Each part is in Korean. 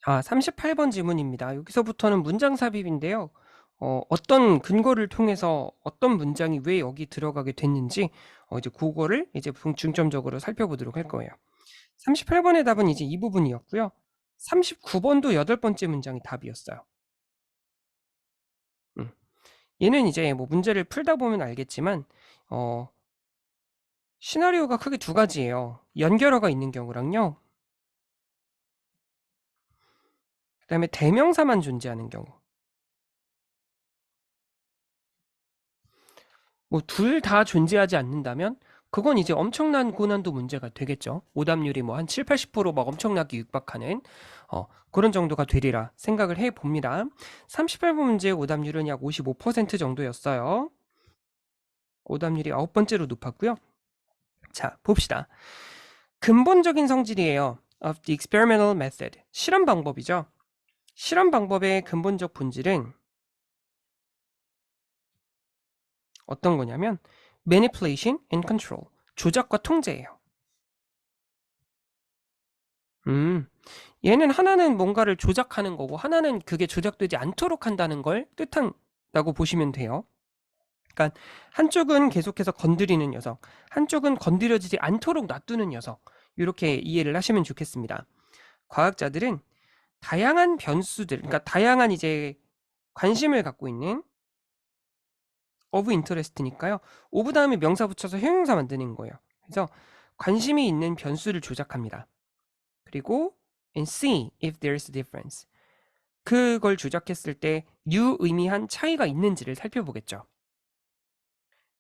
38번 질문입니다. 여기서부터는 문장 삽입인데요. 어떤 근거를 통해서 어떤 문장이 왜 여기 들어가게 됐는지 이제 그거를 이제 중점적으로 살펴보도록 할 거예요. 38번의 답은 이제 이 부분이었고요. 39번도 여덟 번째 문장이 답이었어요. 음. 얘는 이제 뭐 문제를 풀다 보면 알겠지만 시나리오가 크게 두 가지예요. 연결어가 있는 경우랑요. 그다음에 대명사만 존재하는 경우. 뭐 둘 다 존재하지 않는다면 그건 이제 엄청난 고난도 문제가 되겠죠. 오답률이 뭐 한 7, 80%막 엄청나게 육박하는 그런 정도가 되리라 생각을 해 봅니다. 38번 문제의 오답률은 약 55% 정도였어요. 오답률이 9번째로 높았고요. 자, 봅시다. 근본적인 성질이에요. of the experimental method. 실험 방법이죠. 실험 방법의 근본적 본질은 어떤 거냐면 manipulation and control. 조작과 통제예요. 얘는 하나는 뭔가를 조작하는 거고 하나는 그게 조작되지 않도록 한다는 걸 뜻한다고 보시면 돼요. 그러니까 한쪽은 계속해서 건드리는 녀석, 한쪽은 건드려지지 않도록 놔두는 녀석. 이렇게 이해를 하시면 좋겠습니다. 과학자들은 다양한 변수들, 그러니까 다양한 이제 관심을 갖고 있는 of interest니까요. of 다음에 명사 붙여서 형용사 만드는 거예요. 그래서 관심이 있는 변수를 조작합니다. 그리고 and see if there's a difference. 그걸 조작했을 때 유의미한 차이가 있는지를 살펴보겠죠.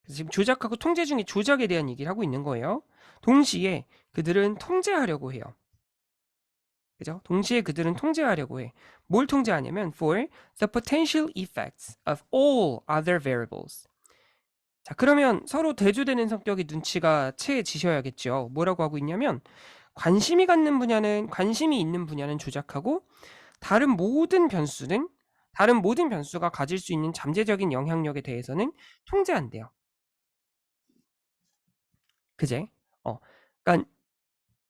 그래서 지금 조작하고 통제 중에 조작에 대한 얘기를 하고 있는 거예요. 동시에 그들은 통제하려고 해요. 그죠? 동시에 그들은 통제하려고 해. 뭘 통제하냐면 for the potential effects of all other variables. 자, 그러면 서로 대조되는 성격의 눈치가 채지셔야겠죠. 뭐라고 하고 있냐면 관심이 있는 분야는 조작하고 다른 모든 변수가 가질 수 있는 잠재적인 영향력에 대해서는 통제한대요. 그제? 그러니까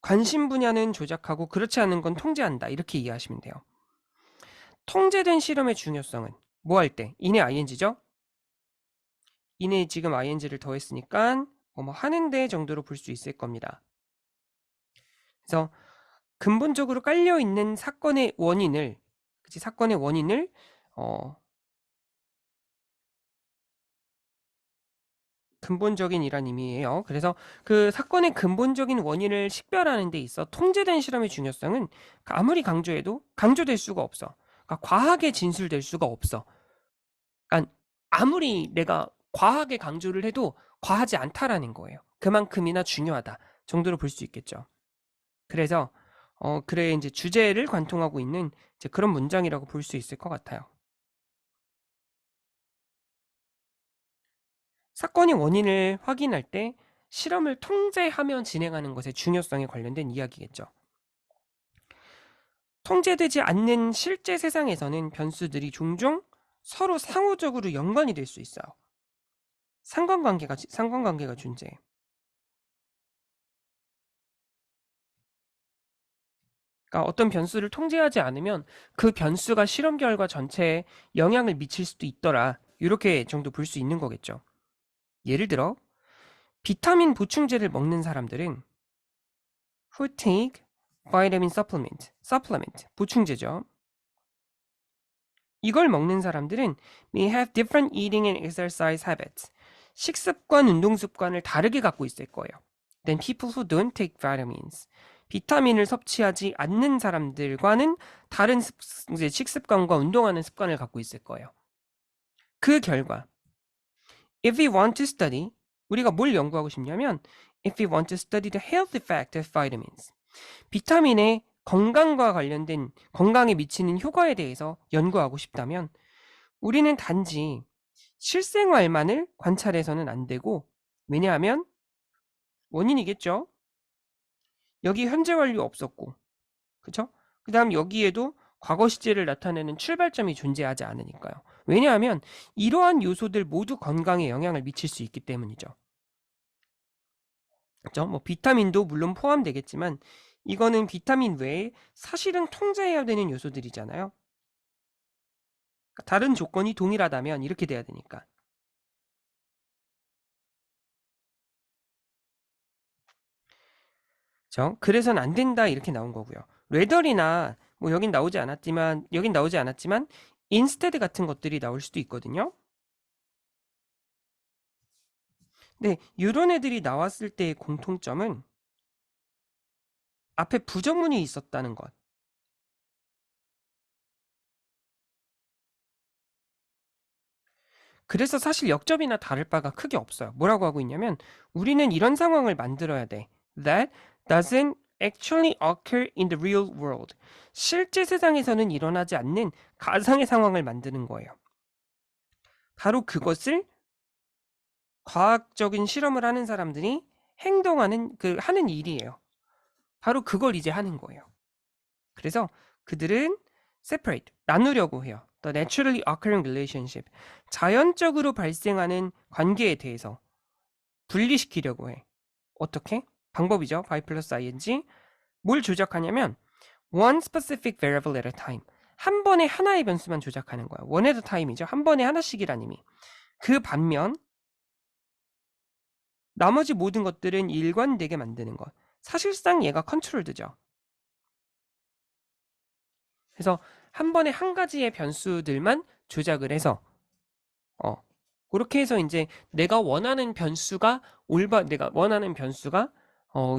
관심 분야는 조작하고 그렇지 않은 건 통제한다. 이렇게 이해하시면 돼요. 통제된 실험의 중요성은 뭐 할 때? 인의 ing죠? 인의 지금 ing를 더했으니까 뭐 하는데 정도로 볼 수 있을 겁니다. 그래서 근본적으로 깔려 있는 사건의 원인을 근본적인 이란 의미예요. 그래서 그 사건의 근본적인 원인을 식별하는 데 있어 통제된 실험의 중요성은 아무리 강조해도 강조될 수가 없어. 그러니까 과하게 진술될 수가 없어. 그러니까 아무리 내가 과하게 강조를 해도 과하지 않다라는 거예요. 그만큼이나 중요하다 정도로 볼 수 있겠죠. 그래서 그래 이제 주제를 관통하고 있는 이제 그런 문장이라고 볼 수 있을 것 같아요. 사건의 원인을 확인할 때 실험을 통제하며 진행하는 것의 중요성에 관련된 이야기겠죠. 통제되지 않는 실제 세상에서는 변수들이 종종 서로 상호적으로 연관이 될 수 있어요. 상관관계가 존재해. 그러니까 어떤 변수를 통제하지 않으면 그 변수가 실험 결과 전체에 영향을 미칠 수도 있더라. 이렇게 정도 볼 수 있는 거겠죠. 예를 들어 비타민 보충제를 먹는 사람들은 who take vitamin supplement 보충제죠. 이걸 먹는 사람들은 may have different eating and exercise habits. 식습관, 운동 습관을 다르게 갖고 있을 거예요. than people who don't take vitamins. 비타민을 섭취하지 않는 사람들과는 다른 이제 식습관과 운동하는 습관을 갖고 있을 거예요. 그 결과 if we want to study 우리가 뭘 연구하고 싶냐면 if we want to study the health effect of vitamins. 비타민의 건강에 미치는 효과에 대해서 연구하고 싶다면 우리는 단지 실생활만을 관찰해서는 안 되고 왜냐하면 원인이겠죠. 여기 현재 완료 없었고 그쵸? 그 다음 여기에도 과거 시제를 나타내는 출발점이 존재하지 않으니까요. 왜냐하면 이러한 요소들 모두 건강에 영향을 미칠 수 있기 때문이죠. 그죠? 뭐 비타민도 물론 포함되겠지만 이거는 비타민 외에 사실은 통제해야 되는 요소들이잖아요. 다른 조건이 동일하다면 이렇게 돼야 되니까. 그죠? 그래서는 안 된다 이렇게 나온 거고요. 레덜이나 뭐 여긴 나오지 않았지만 인스테드 같은 것들이 나올 수도 있거든요. 네, 이런 애들이 나왔을 때의 공통점은 앞에 부정문이 있었다는 것. 그래서 사실 역접이나 다를 바가 크게 없어요. 뭐라고 하고 있냐면 우리는 이런 상황을 만들어야 돼. That doesn't actually occur in the real world. 실제 세상에서는 일어나지 않는 가상의 상황을 만드는 거예요. 바로 그것을 과학적인 실험을 하는 사람들이 하는 일이에요. 바로 그걸 이제 하는 거예요. 그래서 그들은 separate, 나누려고 해요. The naturally occurring relationship, 자연적으로 발생하는 관계에 대해서 분리시키려고 해. 어떻게? 방법이죠. by 플러스 ing. 뭘 조작하냐면 one specific variable at a time. 한 번에 하나의 변수만 조작하는 거야. one at a time이죠. 한 번에 하나씩이란 의미. 그 반면 나머지 모든 것들은 일관되게 만드는 것. 사실상 얘가 컨트롤드죠. 그래서 한 번에 한 가지의 변수들만 조작을 해서 그렇게 해서 이제 내가 원하는 변수가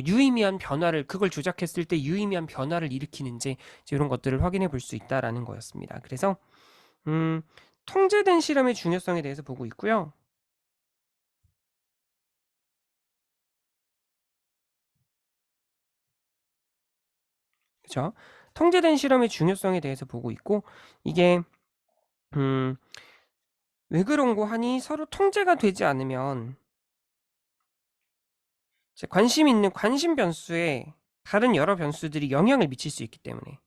유의미한 변화를 그걸 조작했을 때 유의미한 변화를 일으키는지 이런 것들을 확인해 볼 수 있다라는 거였습니다. 그래서 통제된 실험의 중요성에 대해서 보고 있고요. 그렇죠? 통제된 실험의 중요성에 대해서 보고 있고 이게 왜 그런고 하니 서로 통제가 되지 않으면 관심 있는 관심 변수에 다른 여러 변수들이 영향을 미칠 수 있기 때문에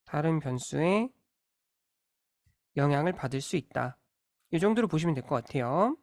다른 변수에 영향을 받을 수 있다. 이 정도로 보시면 될 것 같아요.